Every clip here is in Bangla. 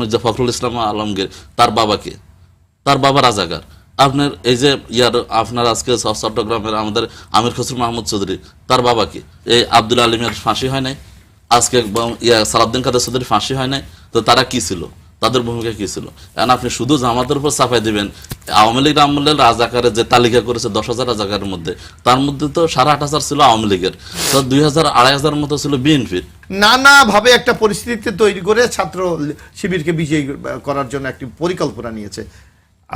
মির্জা ফখরুল ইসলাম আলমগীর তার বাবাকে, তার বাবা রাজাকার। আপনার এই যে আপনার আজকে চট্টগ্রামের আমাদের আমির খসরু মাহমুদ চৌধুরী তার বাবাকে, এই আব্দুল আলিমের ফাঁসি হয় নাই, আজকে সালাউদ্দিন কাদের চৌধুরীর ফাঁসি হয় নাই। তো তারা কি ছিল, তাদের ভূমিকা কি ছিল? এখন আপনি শুধু জামাতের উপর চাপাই দিবেন। আওয়ামী লীগ আমলের রাজাকারের যে তালিকা করেছে 10,000 রাজাকারের মধ্যে, তার মধ্যে তো 8,500 ছিল আওয়ামী লীগের, তো 2,000-2,500 মতো ছিল বিএনপির। নানাভাবে একটা পরিস্থিতি তৈরি করে ছাত্র শিবিরকে বিজয়ী করার জন্য একটি পরিকল্পনা নিয়েছে।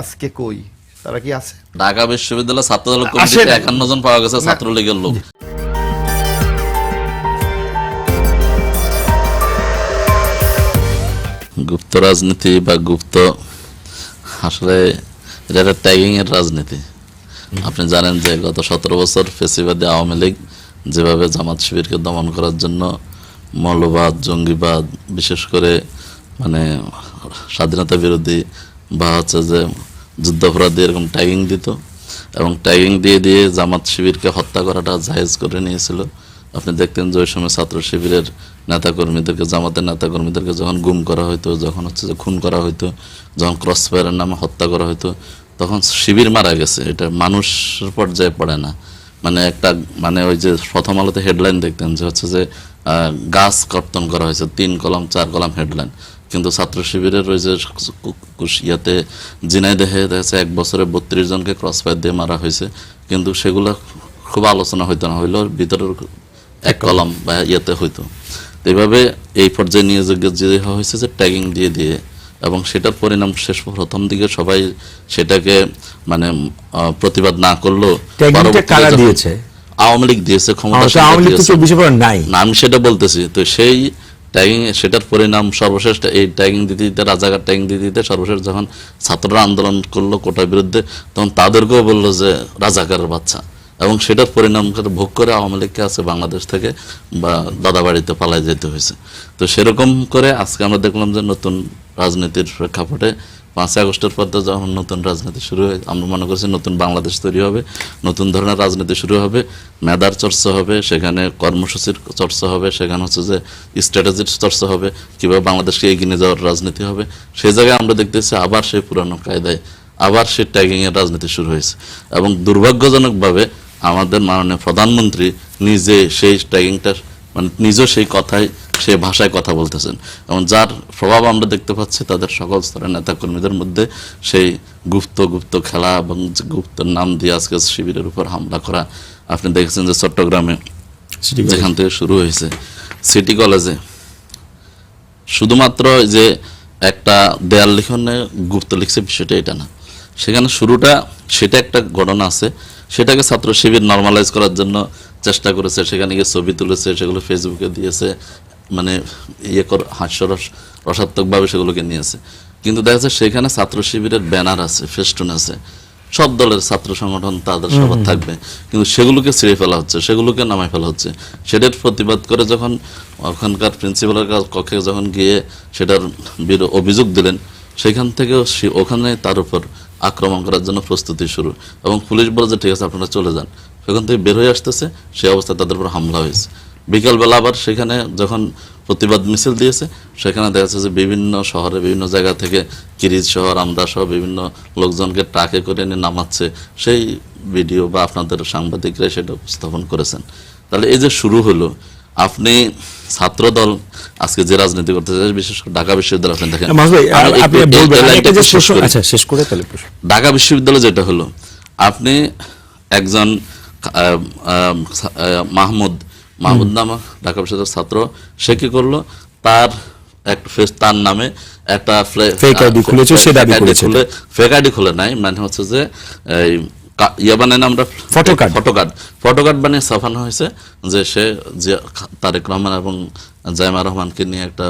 আজকে কই তারা কি আছে? ঢাকা বিশ্ববিদ্যালয় ছাত্রদল কমিটিতে 51 জন পাওয়া গেছে ছাত্রলীগের লোক। গুপ্ত রাজনীতি বা গুপ্ত, আসলে এটা একটা ট্যাগিং এর রাজনীতি। আপনি জানেন যে গত 17 বছর ফেসিবাদী আওয়ামী লীগ যেভাবে জামাত শিবিরকে দমন করার জন্য মৌলবাদ, জঙ্গিবাদ, বিশেষ করে মানে স্বাধীনতা বিরোধী বা হচ্ছে যে যুদ্ধাপরাধী এরকম ট্যাগিং দিত, এবং ট্যাগিং দিয়ে দিয়ে জামাত শিবিরকে হত্যা করাটা জায়েজ করে নিয়েছিল। আপনি দেখতেন যে ওই সময় ছাত্র শিবিরের নেতাকর্মীদেরকে, জামাতের নেতাকর্মীদেরকে যখন গুম করা হইতো, যখন হচ্ছে যে খুন করা হইতো, যখন ক্রস ফায়ারের নামে হত্যা করা হইতো, তখন শিবির মারা গেছে, এটা মানুষের পর্যায়ে পড়ে না। মানে একটা মানে ওই যে প্রথম আলোতে হেডলাইন দেখতেন যে হচ্ছে যে গাছ কর্তন করা হয়েছে, 3 কলাম 4 কলাম হেডলাইন। কিন্তু ছাত্র শিবিরের ওই যে ইয়াতে ঝিনাইদহে দেখা 1 বছরে 32 জনকে ক্রস ফায়ার দিয়ে মারা হয়েছে, কিন্তু সেগুলো খুব আলোচনা হইতো না, হইলেও ভিতরের 1 কলাম বা ইয়েতে হইতো। এইভাবে এই পর্যায়ে নিয়ে যে হয়েছে যে ট্যাগিং দিয়ে দিয়ে, এবং সেটার পরিণাম শেষ প্রথম দিকে সবাই সেটাকে মানে প্রতিবাদ না করলেও আওয়ামী লীগ দিয়েছে, ক্ষমতা না, আমি সেটা বলতেছি। তো সেই ট্যাগিং, সেটার পরিণাম সর্বশেষ এই ট্যাগিং দিতে দিতে, রাজাকার ট্যাগিং দিতে দিতে সর্বশেষ যখন ছাত্ররা আন্দোলন করলো কোটার বিরুদ্ধে, তখন তাদেরকেও বললো যে রাজাকারের বাচ্চা, এবং সেটার পরিণাম ভোগ করে আওয়ামী লীগকে আছে বাংলাদেশ থেকে বা দাদা বাড়িতে পালাই যেতে হয়েছে। তো সেরকম করে আজকে আমরা দেখলাম যে নতুন রাজনীতির প্রেক্ষাপটে 5 আগস্টের পর যখন নতুন রাজনীতি শুরু হয়, আমরা মনে করছি নতুন বাংলাদেশ তৈরি হবে, নতুন ধরনের রাজনীতি শুরু হবে, মেধার চর্চা হবে, সেখানে কর্মসূচির চর্চা হবে, সেখানে হচ্ছে যে স্ট্র্যাটেজির চর্চা হবে, কীভাবে বাংলাদেশকে এগিয়ে নিয়ে যাওয়ার রাজনীতি হবে। সেই জায়গায় আমরা দেখতেছি আবার সেই পুরানো কায়দায় আবার সেই ট্যাগিংয়ের রাজনীতি শুরু হয়েছে, এবং দুর্ভাগ্যজনকভাবে আমাদের মাননীয় প্রধানমন্ত্রী নিজে সেই ট্যাগিংটার মানে নিজেও সেই কথায়, সেই ভাষায় কথা বলতেছেন, এবং যার প্রভাব আমরা দেখতে পাচ্ছি তাদের সকল স্তরের নেতাকর্মীদের মধ্যে। সেই গুপ্ত খেলা এবং গুপ্ত নাম দিয়ে আজকে শিবিরের উপর হামলা করা আপনি দেখেছেন যে চট্টগ্রামে যেখান থেকে শুরু হয়েছে সিটি কলেজে, শুধুমাত্র যে একটা দেয়াল লিখনে গুপ্ত লিখছে বিষয়টা এটা না, সেখানে শুরুটা সেটা একটা ঘটনা আছে, সেটাকে ছাত্র শিবির নর্মালাইজ করার জন্য চেষ্টা করেছে, সেখানে গিয়ে ছবি তুলেছে, সেগুলো ফেসবুকে দিয়েছে, মানে রসাত্মকভাবে সেগুলোকে নিয়েছে। কিন্তু দেখা যাচ্ছে সেখানে ছাত্র শিবিরের ব্যানার আছে, ফেস্টুন আছে, সব দলের ছাত্র সংগঠন তাদের সবার থাকবে, কিন্তু সেগুলোকে ছিঁড়ে ফেলা হচ্ছে, সেগুলোকে নামায় ফেলা হচ্ছে। সেটার প্রতিবাদ করে যখন ওখানকার প্রিন্সিপালের কক্ষে যখন গিয়ে সেটার অভিযোগ দিলেন, সেখান থেকেও ওখানে তার উপর আক্রমণ করার জন্য প্রস্তুতি শুরু, এবং পুলিশ বলে যে ঠিক আছে আপনারা চলে যান। সেখান থেকে বের হয়ে আসতেছে, সেই অবস্থায় তাদের উপর হামলা হয়েছে। বিকালবেলা আবার সেখানে যখন প্রতিবাদ মিছিল দিয়েছে, সেখানে দেখা যাচ্ছে যে বিভিন্ন শহরে বিভিন্ন জায়গা থেকে কিরিজ শহর, আমরা সহ বিভিন্ন লোকজনকে ট্রাকে করে নিয়ে নামাচ্ছে, সেই ভিডিও বা আপনাদের সাংবাদিকরা সেটা উপস্থাপন করেছেন। তাহলে এই যে শুরু হলো, আপনি ছাত্র দল আজকে যে রাজনীতি করতে চাই, বিশেষ করে ঢাকা বিশ্ববিদ্যালয়, আপনি দেখেন ঢাকা বিশ্ববিদ্যালয় যেটা হলো, আপনি একজন মাহমুদ নামা ঢাকা বিশ্ববিদ্যালয়ের ছাত্র, সে কি করলো, তার নামে একটা ফেক আইডি খুলে নাই, মানে হচ্ছে যে ইয়া বানায় আমরা ফটোকার্ড বানিয়ে ছাপানো হয়েছে যে সে তারেক রহমান এবং জাইমা রহমানকে নিয়ে একটা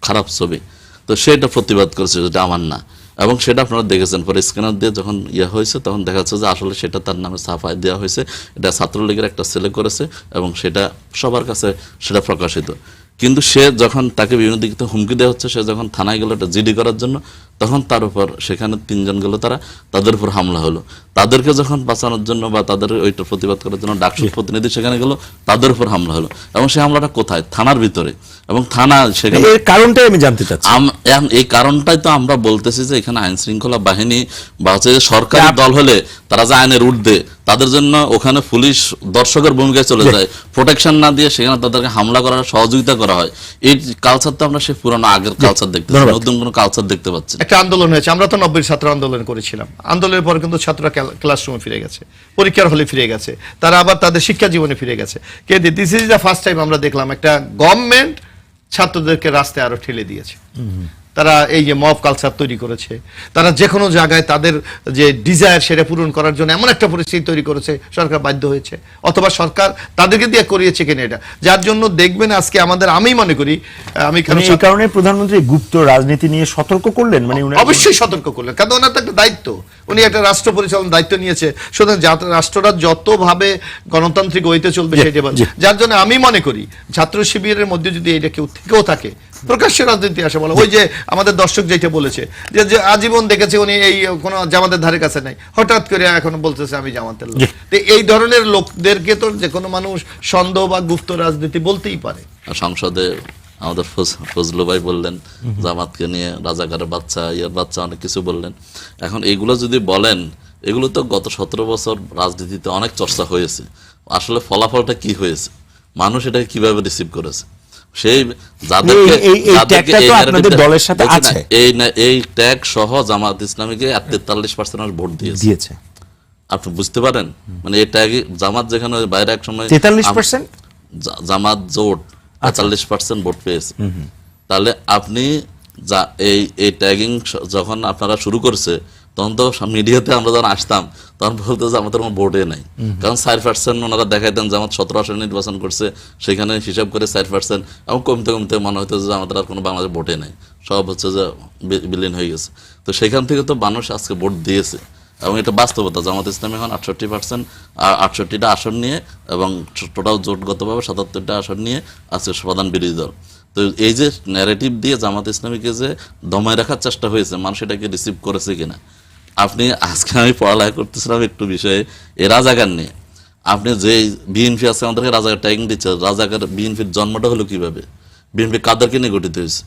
খারাপ ছবি। তো সেটা প্রতিবাদ করেছে যেটা আমার না, এবং সেটা আপনারা দেখেছেন পরে স্ক্যানার দিয়ে যখন ইয়ে হয়েছে, তখন দেখা যাচ্ছে যে আসলে সেটা তার নামে ছাপাই দেওয়া হয়েছে, এটা ছাত্রলীগের একটা ছেলে করেছে, এবং সেটা সবার কাছে সেটা প্রকাশিত। কিন্তু সে যখন তাকে বিভিন্ন দিক থেকে হুমকি দেওয়া হচ্ছে, সে যখন থানায় গেল এটা জিডি করার জন্য, তখন তার উপর সেখানে 3 জন গেল, তাদের উপর হামলা হলো। তাদেরকে যখন বাঁচানোর জন্য বা তাদের ওইটা প্রতিবাদ করার জন্য ডাকসুর প্রতিনিধি সেখানে গেল, তাদের উপর হামলা হলো। এবং সেই হামলাটা কোথায়? থানার ভিতরে। এবং থানা সেখানে এর কারণটাই আমি জানতে চাচ্ছি। এখন এই কারণটাই তো আমরা বলতেছি যে এখানে আইন শৃঙ্খলা বাহিনী বা হচ্ছে যে সরকারি দল হলে তারা যে আইনের ঊর্ধ্বে, তাদের জন্য ওখানে পুলিশ দর্শকের ভূমিকায় চলে যায়, প্রোটেকশন না দিয়ে সেখানে তাদেরকে হামলা করার সহযোগিতা করা হয়। এই কালচার তো আমরা সেই পুরনো আগের কালচার দেখতেছি, নতুন কোনো কালচার দেখতে পাচ্ছি না। একটা আন্দোলন হয়েছে, আমরা তো 90 ছাত্র আন্দোলন করেছিলাম। আন্দোলনের পর কিন্তু ছাত্ররা ক্লাসরুমে ফিরে গেছে, পরীক্ষার হলে ফিরে গেছে, তারা আবার তাদের শিক্ষা জীবনে ফিরে গেছে। কিন্তু this is the first time আমরা দেখলাম একটা গভর্নমেন্ট ছাত্রদেরকে রাস্তায় আরো ঠেলে দিয়েছে। তারা এই যে মব কালচার তৈরি করেছে, তারা যে কোনো জায়গায় তাদের যে ডিজায়ার সেটা পূরণ করার জন্য এমন একটা পরিস্থিতি তৈরি করেছে, সরকার বাধ্য হয়েছে, অথবা সরকার তাদেরকে দিয়ে করিয়েছে কিনা এটা, যার জন্য দেখবেন আজকে আমাদের, আমি মনে করি, আমি মানে এই কারণে প্রধানমন্ত্রী গুপ্ত রাজনীতি নিয়ে সতর্ক করলেন, মানে অবশ্যই সতর্ক করলেন, কারণ ওনার তো একটা দায়িত্ব, উনি একটা রাষ্ট্র পরিচালনার দায়িত্ব নিয়েছে। সুতরাং রাষ্ট্রটা যতভাবে গণতান্ত্রিক হইতে চলবে সেটা, যার জন্য আমি মনে করি ছাত্র শিবিরের মধ্যে যদি এটা কেউ থেকেও থাকে, প্রকাশ্যে রাজনীতি আসে বলে, ওই যে আমাদের দর্শক যেটা বলেছে যে আজীবন দেখেছে উনি এই কোনো জামাতের ধারে কাছে নাই, হঠাৎ করে এখন বলতেছে আমি জামাতের লোক। তো এই ধরনের লোকদেরকে তো যে কোনো মানুষ সন্দেহ বা গুপ্ত রাজনীতি বলতেই পারে। সংসদে আমাদের ফজলু ভাই বললেন জামাতকে নিয়ে রাজাকারের বাচ্চা, ইয়ার বাচ্চা, অনেক কিছু বললেন। এখন এইগুলো যদি বলেন, এগুলো তো গত 17 বছর রাজনীতিতে অনেক চর্চা হয়েছে। আসলে ফলাফলটা কি হয়েছে, মানুষ এটাকে কিভাবে রিসিভ করেছে, সেই যাদেরকে দলের সাথে আছে এই ট্যাগ সহ জামাত ইসলামীকে 43% ভোট দিয়েছে। আপনি বুঝতে পারেন, মানে এই ট্যাগ জামাত যেখানে বাইরে এক সময় 43% জামাত জোট 43% ভোট পেয়েছে। তাহলে আপনি এই ট্যাগিং যখন আপনারা শুরু করছে, তখন তো মিডিয়াতে আমরা যখন আসতাম তখন বলতো যে আমাদের কোনো ভোটে নাই, কারণ 4% ওনারা দেখাইতেন জামাত 17 আসনে নির্বাচন করছে, সেখানে হিসাব করে 4%, এবং কমতে কমতে মনে হতো যে আমাদের আর কোনো বাংলাদেশে ভোটে নাই, সব হচ্ছে যে বিলীন হয়ে গেছে। তো সেখান থেকে তো মানুষ আজকে ভোট দিয়েছে, এবং এটা বাস্তবতা। জামাত ইসলাম এখন 68%, 68টা আসন নিয়ে, এবং টোটাল জোটগতভাবে 77টা আসন নিয়ে আজকে প্রধান বিরোধী দল। তো এই যে ন্যারেটিভ দিয়ে জামাত ইসলামীকে যে দমায় রাখার চেষ্টা হয়েছে, মানুষ এটাকে রিসিভ করেছে কিনা। আপনি আজকে আমি পড়ালেখা করতেছিলাম একটু বিষয়ে এই রাজাকার নিয়ে, আপনি যে বিএনপি আছে আমাদেরকে রাজাকার ট্যাগিং দিচ্ছে, রাজাকার বিএনপির জন্মটা হলো কিভাবে, বিএনপি কাদেরকে নিয়ে গঠিত হয়েছে।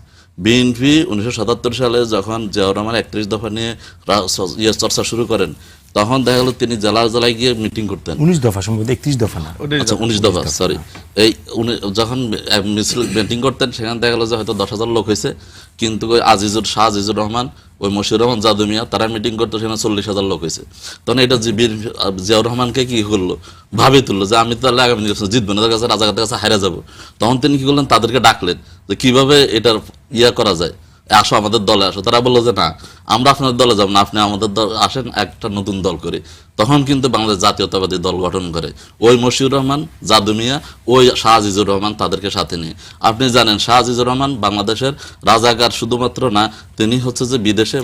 বিএনপি 1977 সালে যখন জিয়াউর রহমান 31 দফা নিয়ে চর্চা শুরু করেন, তখন দেখা গেল তিনি জেলায় জেলায় গিয়ে মিটিং করতেন। 19 দফা সম্ভবত, 31 দফা না, আচ্ছা 19 দফা, সরি। এই যখন মিটিং করতেন, সেখানে দেখা গেল যে হয়তো 10,000 লোক হয়েছে, কিন্তু ওই শাহ আজিজুর রহমান, ওই মশিউর রহমান জাদু মিয়া, তারা মিটিং করতো, সেখানে 40,000 লোক হয়েছে। তখন এটা জিয়াউর রহমানকে কি করলো, ভাবে তুললো যে আমি তাহলে আগামী নির্বাচনে জিতবো না, তার কাছে রাজাকারদের কাছে হারা যাবো। তখন তিনি কি করলেন, তাদেরকে ডাকলেন যে কিভাবে এটার করা যায়, আসো আমাদের দলে আসো। তারা বললো যে না, আমরা আপনাদের দলে যাব না, আপনি আমাদের দল আসেন, একটা নতুন দল করে। তখন কিন্তু বাংলাদেশ জাতীয়তাবাদী দল গঠন করে ওই মশিউর রহমান, জাদু মিয়া, ওই শাহ আজিজুর রহমান, তাদেরকে সাথে নিয়ে। আপনি জানেন শাহ আজিজুর রহমান বাংলাদেশের রাজাকার শুধুমাত্র না, তিনি হচ্ছে যে বিদেশে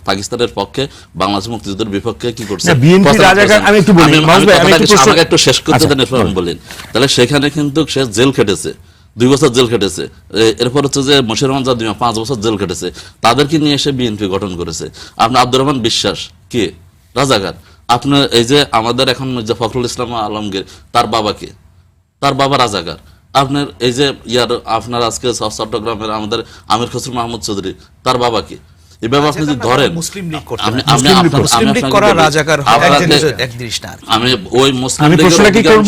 পাকিস্তানের পক্ষে বাংলাদেশ মুক্তিযুদ্ধের বিপক্ষে কি করছে, আমাকে একটু শেষ করতে দেন, বলেন। তাহলে সেখানে কিন্তু সে জেল খেটেছে, 2 বছর জেল খেটেছে। এরপর হচ্ছে যে মশিউর রহমান জাদু মিয়া 5 বছর জেল খেটেছে। তাদেরকে নিয়ে এসে বিএনপি গঠন করেছে। আপনার আব্দুর রহমান বিশ্বাস কে, রাজাকার। আপনার এই যে আমাদের এখন যে ফখরুল ইসলাম আলমগীর, তার বাবাকে, তার বাবা রাজাকার। আপনার এই যে আপনার আজকে চট্টগ্রামের আমাদের আমির খসরু মাহমুদ চৌধুরী, তার বাবাকে। এভাবে আপনি যদি ধরেন, আমি ওই মুসলিম লীগের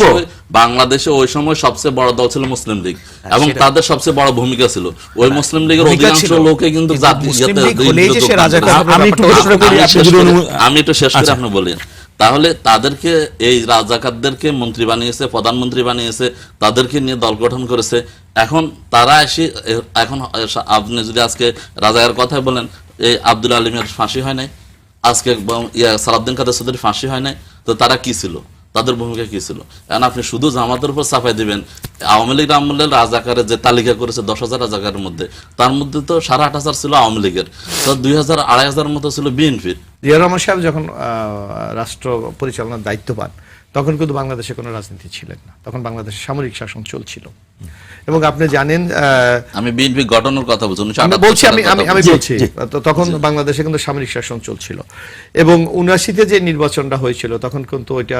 বাংলাদেশে ওই সময় সবচেয়ে বড় দল ছিল মুসলিম লীগ, এবং তাদের সবচেয়ে বড় ভূমিকা ছিল। ওই মুসলিম লীগের অধিকাংশ লোকে কিন্তু আমি একটু শেষ করে আপনি বলেন। তাহলে তাদেরকে এই রাজাকারদেরকে মন্ত্রী বানিয়েছে, প্রধানমন্ত্রী বানিয়েছে, তাদেরকে নিয়ে দল গঠন করেছে। এখন তারা এসে, এখন আপনি যদি আজকে রাজাকার কথা বলেন, এই আব্দুল আলিমের ফাঁসি হয় নাই, আজকে সালাউদ্দিন কাদের চৌধুরীর ফাঁসি হয় নাই, তো তারা কি ছিল, তাদের ভূমিকা কি ছিল? এখন আপনি শুধু জামাতের উপর চাপাই দিবেন। আওয়ামী লীগ আমলের রাজাকারের যে তালিকা করেছে 10,000 রাজাকারের মধ্যে, তার মধ্যে তো 8,500 ছিল আওয়ামী লীগের, তো 2,000 2,500 মতো ছিল বিএনপির। জিয়া রহমান সাহেব যখন রাষ্ট্র পরিচালনার দায়িত্ব পান, তখন কিন্তু বাংলাদেশে কোনো রাজনীতি ছিলেন না, তখন বাংলাদেশে সামরিক শাসন চলছিল। এবং আপনি জানেন আমি বিএনপি গঠনের কথা বলছি, আমি বলছি তো তখন বাংলাদেশে কিন্তু সামরিক শাসন চলছিল। এবং 79-তে যে নির্বাচনটা হয়েছিল তখন কিন্তু ওইটা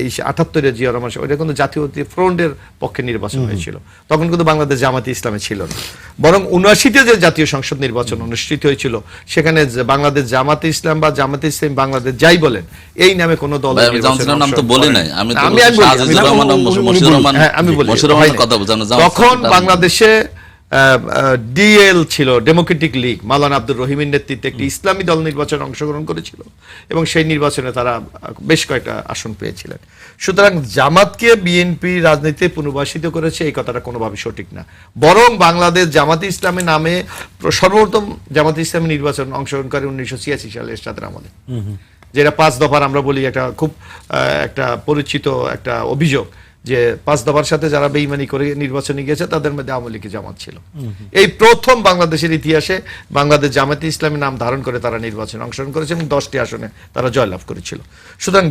এই 78-এ জিয়া রহমান ওইটা কিন্তু জাতীয় ফ্রন্টের পক্ষে নির্বাচন হয়েছিল, তখন কিন্তু বাংলাদেশ জামাতে ইসলামে ছিল না। বরং 79-তে যে জাতীয় সংসদ নির্বাচন অনুষ্ঠিত হয়েছিল সেখানে বাংলাদেশ জামাতে ইসলাম বা জামাতে ইসলাম বাংলাদেশ যাই বলেন এই নামে কোনো দল নাম তো বলি নাই, আমি কথা বলছি। তখন বাংলাদেশে ডিএল ছিল, ডেমোক্রেটিক লীগ, মাওলানা আব্দুর রহিমের নেতৃত্বে একটি ইসলামী দল নির্বাচনে অংশগ্রহণ করেছিল এবং সেই নির্বাচনে তারা বেশ কয়েকটা আসন পেয়েছিলেন। সুতরাং জামাতকে বিএনপি রাজনীতিতে পুনর্বাসিত করেছে এই কথাটা কোনোভাবে সঠিক না, বরং বাংলাদেশ জামাতে ইসলামের নামে সর্বপ্রথম জামাতে ইসলামী নির্বাচন অংশগ্রহণ করে 1986 সালে এরশাদের আমলে, যেটা 5 দফার আমরা বলি একটা খুব একটা পরিচিত একটা অভিযোগ যে 5 দফার সাথে যারা বেঈমানি করে নির্বাচনে গিয়েছে তাদের মধ্যে আওয়ামী লীগ জামাত ছিল। এই প্রথম বাংলাদেশের ইতিহাসে বাংলাদেশ জামাতে ইসলামী নাম ধারণ করে তারা নির্বাচনে অংশগ্রহণ করেছে এবং 10টি আসনে তারা জয়লাভ করেছিল। সুতরাং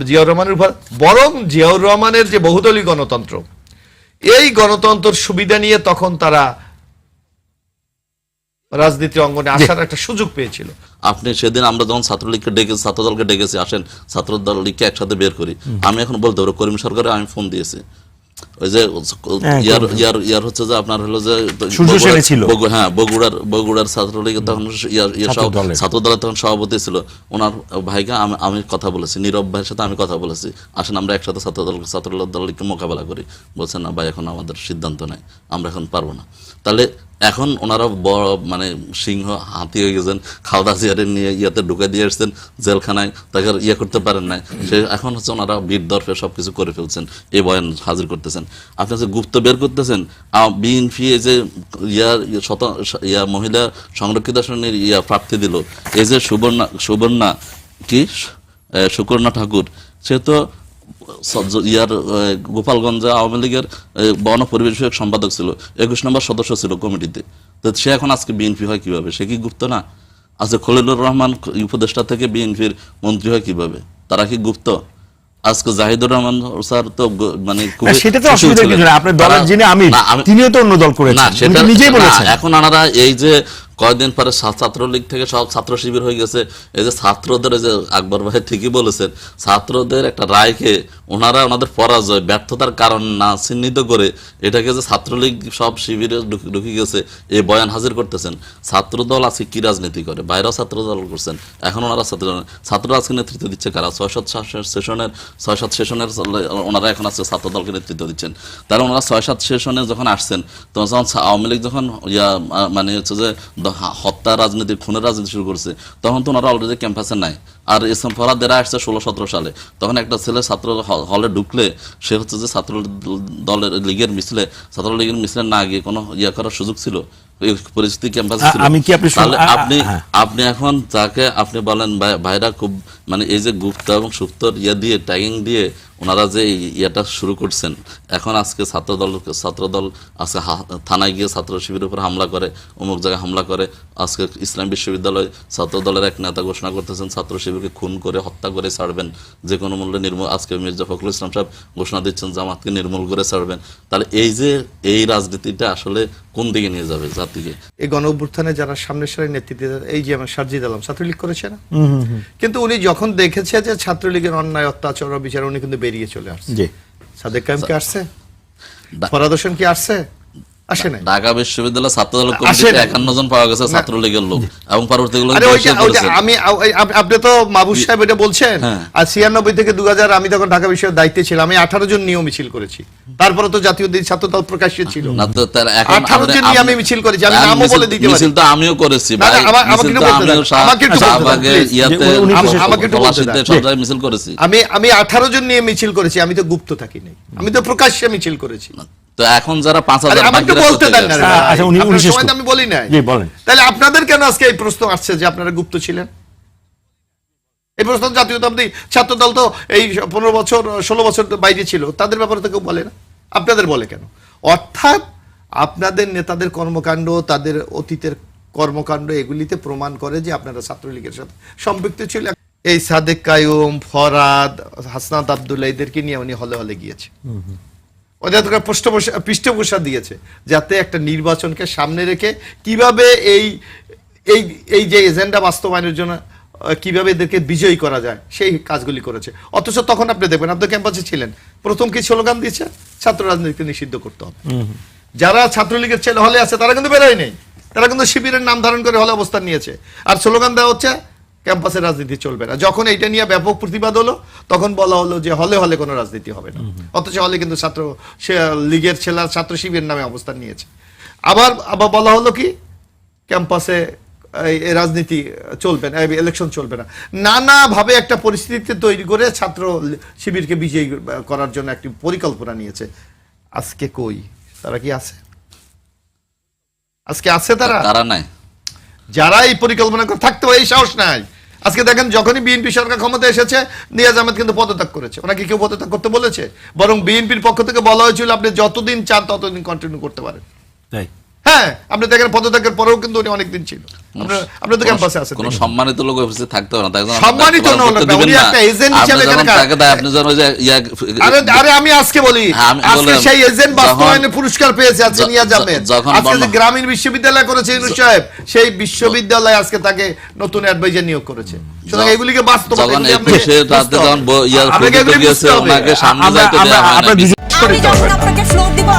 জিয়াউর রহমানের উপর, বরং জিয়াউর রহমানের যে বহুদলীয় গণতন্ত্র, এই গণতন্ত্রের সুবিধা নিয়ে তখন তারা রাজনীতির অঙ্গনে আসার একটা সুযোগ পেয়েছিল। আপনি সেদিন আমরা যখন ছাত্রলীগকে ডেকে ছাত্রদলকে ডেকেছি আসেন ছাত্রদল লীগকে একসাথে বের করি, আমি এখন বলতে পারবো করিম সরকারে আমি ফোন দিয়েছি, ওই যে ইয়ার হচ্ছে যে আপনার হলো যে হ্যাঁ বগুড়ার ছাত্রলীগ তখন ছাত্রদলের তখন সভাপতি ছিল, ওনার ভাইকে আমি কথা বলেছি, নীরব ভাইয়ের সাথে আমি কথা বলেছি, আসেন আমরা একসাথে ছাত্রদলকে মোকাবেলা করি। বলছেন না ভাই এখন আমাদের সিদ্ধান্ত নেই, আমরা এখন পারবো না। তাহলে এখন ওনারা বড় মানে সিংহ হাতি হয়ে গেছেন, খাওয়া চেয়ারে নিয়ে ইয়াতে ঢুকে দিয়ে এসছেন জেলখানায়, তাকে ইয়ে করতে পারেন নাই, সে এখন হচ্ছে ওনারা বীর দর্পে সবকিছু করে ফেলছেন, এই বয়ান হাজির করতেছেন। আপনি যে গুপ্ত বের করতেছেন, বিএনপি এই যে মহিলা সংরক্ষিত আসনের প্রার্থী দিল, এই যে সুকর্ণা ঠাকুর, সে তো গোপালগঞ্জে আওয়ামী লীগের বন পরিবেশ বিষয়ক সম্পাদক ছিল, 21 নম্বর সদস্য ছিল কমিটিতে, তো সে এখন আজকে বিএনপি হয় কিভাবে? সে কি গুপ্ত না? আজকে খলিলুর রহমান উপদেষ্টা থেকে বিএনপির মন্ত্রী হয় কিভাবে? তারা কি গুপ্ত? আজকে জাহিদুর রহমান স্যার তো মানে সেটা তো অসুবিধা কিছু না, আপনার দলের যিনি আমির তিনিও তো অন্য দল করেছেন, উনি নিজেই বলেছেন। এখন ওনারা এই যে কয়েকদিন পরে ছাত্রলীগ থেকে সব ছাত্র শিবির হয়ে গেছে, এই যে ছাত্রদের যে আকবর ভাই ঠিকই বলেছেন, ছাত্রদের একটা রায়কে ওনারা ওনাদের পরাজয় ব্যর্থতার কারণ না চিহ্নিত করে এটাকে যে ছাত্রলীগ সব শিবিরে ঢুকে গেছে এই বয়ান হাজির করতেছেন। ছাত্রদল আজকে কি রাজনীতি করে? বাইরেও ছাত্রদল করছেন, এখন ওনারা ছাত্ররা আজকে নেতৃত্ব দিচ্ছে কারা? 6-7 সেশনের ওনারা এখন আজকে ছাত্রদলকে নেতৃত্ব দিচ্ছেন। তারা ওনারা 6-7 সেশনে যখন আসছেন তখন আওয়ামী লীগ যখন মানে হচ্ছে যে হত্যা রাজনীতি খুনের রাজনীতি শুরু করছে, তখন তো ওনারা অলরেডি ক্যাম্পাসে নাই। আর এসএম ফরহাদেরা আসছে 16-17 সালে, তখন একটা ছেলে ছাত্র হলে ঢুকলে সে হচ্ছে যে ছাত্র দলের লীগের মিছিলে ছাত্রলীগের মিছিলে না গিয়ে কোনো করার সুযোগ ছিল? পরিস্থিতি ক্যাম্পাসে ছিল। আপনি এখন তাকে আপনি বলেন ভাইরা খুব মানে এই যে গুপ্ত এবং সুপ্ত দিয়ে ট্যাগিং দিয়ে ওনারা যে ইয়েটা শুরু করছেন, এখন আজকে ছাত্রদল আজকে থানায় গিয়ে ছাত্র শিবিরের উপর হামলা করে, অমুক জায়গায় হামলা করে, আজকে ইসলাম বিশ্ববিদ্যালয় ছাত্রদলের এক নেতা ঘোষণা করতেছেন ছাত্র শিবিরকে খুন করে হত্যা করে ছাড়বেন, যে কোনো মূল্যে নির্মূল। আজকে মির্জা ফখরুল ইসলাম সাহেব ঘোষণা দিচ্ছেন জামাতকে নির্মূল করে ছাড়বেন। তাহলে এই রাজনীতিটা আসলে কোন দিকে নিয়ে যাবে জাতিকে? এই গণ অভ্যুত্থানে যারা সামনের সারির নেতৃত্বে, এই যে আমার সারজিদ আলম ছাত্রলীগ করেছে না, কিন্তু উনি যখন দেখেছে যে ছাত্রলীগের অন্যায় অত্যাচার বিচার, উনি কিন্তু বেরিয়ে চলে আসছে। সাদেক কায়েম কি আসছে? ফরহাদ হোসেন কি আসছে? আসে নাই। ঢাকা বিশ্ববিদ্যালয় ছাত্রদল কমিটিতে 51 জন পাওয়া গেছে ছাত্রলীগের লোক, এবং পরবর্তীগুলো আপনি তো মাহবুব সাহেব এটা বলছেন, আর 96 থেকে 2000 আমি তখন ঢাকা বিশ্ববিদ্যালয়ের দায়িত্বে ছিলাম, আমি 18 জন নিয়ে মিছিল করেছি, তারপরে তো জাতীয় ছাত্রদল প্রকাশ্যে ছিল না, তো 18 জন নিয়ে আমি মিছিল করেছি, আমি নামও বলে দিতে পারি। মিছিল তো আমিও করেছি ভাই, মিছিল করেছি, আমি 18 জন নিয়ে মিছিল করেছি, আমি তো গুপ্ত থাকি নাই, আমি তো প্রকাশ্যে মিছিল করেছি। তো এখন যারা 5000 আমি বলি নাই, তাহলে আপনাদের কেন আজকে এই প্রশ্ন আসছে যে আপনারা গুপ্ত ছিলেন? এই প্রশ্ন জাতীয়তাবাদী ছাত্রদল তো এই 15 বছর 16 বছর বাইরে ছিল, তাদের ব্যাপারে তো কেউ বলে না, আপনাদের বলে কেন? অর্থাৎ আপনাদের নেতাদের কর্মকাণ্ড, তাদের অতীতের কর্মকাণ্ড এগুলিতে প্রমাণ করে যে আপনারা ছাত্রলীগের সাথে সম্পৃক্ত ছিল। এই সাদেক কায়ুম, ফরাদ, হাসনাত আব্দুল্লাহ এদেরকে নিয়ে উনি হলে হলে গিয়েছে। ওদের পৃষ্ঠপোষক দিয়েছে যাতে একটা নির্বাচনকে সামনে রেখে কিভাবে এই এই এই যে এজেন্ডা বাস্তবায়নের জন্য কিভাবে এদেরকে বিজয়ী করা যায় সেই কাজগুলি করেছে। অথচ তখন আপনি দেখবেন, আপনি ক্যাম্পাসে ছিলেন, প্রথম কি স্লোগান দিয়েছে? ছাত্র রাজনীতিকে নিষিদ্ধ করতে হবে। যারা ছাত্রলীগের ছেলে হলে আছে তারা কিন্তু বেরোয় নেই, তারা কিন্তু শিবিরের নাম ধারণ করে হলে অবস্থান নিয়েছে। আর স্লোগান দেওয়া হচ্ছে ক্যাম্পাসের রাজনীতি চলবে না। যখন এইটা নিয়ে ব্যাপক প্রতিবাদ হলো তখন বলা হলো যে হলে হলে কোনো রাজনীতি হবে না। অথচ হলে কিন্তু ছাত্র লীগের ছেলে ছাত্র শিবিরের নামে অবস্থান নিয়েছে। আবার আবার বলা হলো কি ক্যাম্পাসে এই রাজনীতি চলবে না, ইলেকশন চলবে না। নানাভাবে একটা পরিস্থিতি তৈরি করে ছাত্র শিবিরকে বিজয়ী করার জন্য একটি পরিকল্পনা নিয়েছে। আজকে কই তারা? কি আছে আজকে? আছে তারা নাই। যারা এই পরিকল্পনা করে থাকতে এই সাহস নাই। আজকে দেখেন যখনই বিএনপি সরকার ক্ষমতা এসেছে নিয়াজ আহমেদ কিন্তু পদত্যাগ করেছে। ওনাকে কেউ পদত্যাগ করতে বলেছে? বরং বিএনপির পক্ষ থেকে বলা হয়েছিল আপনি যতদিন চান ততদিন কন্টিনিউ করতে পারেন। তাই হ্যাঁ, আপনি দেখেন পদত্যাগের পরেও কিন্তু উনি অনেকদিন ছিল। আপনি তো ক্যাম্পাসে আছেন। কোনো সম্মানিত লোক অফিসে থাকতে হবে না, তাই সম্মানিত না হলে উনি একটা এজেন্ট হিসেবে এখানে আপনি জানেন ওই যে আরে আমি আজকে বলি, আজকে সেই এজেন্ট বাস্তবায়নে পুরস্কার পেয়েছে আজকে নিয়াজ আহমেদ। আজকে যে গ্রামীণ বিশ্ববিদ্যালয় করেছে ইউনূস সাহেব, সেই বিশ্ববিদ্যালয় আজকে তাকে নতুন অ্যাডভাইজার নিয়োগ করেছে। সুতরাং এগুলিকে বাস্তবায়ন যখন 21 রাতে যখন ইয়ার ফুটে গিয়েছে ওনাকে সামনে যাইতে দেওয়া হয় না। আমি যখন আপনাকে ফ্লোর দিব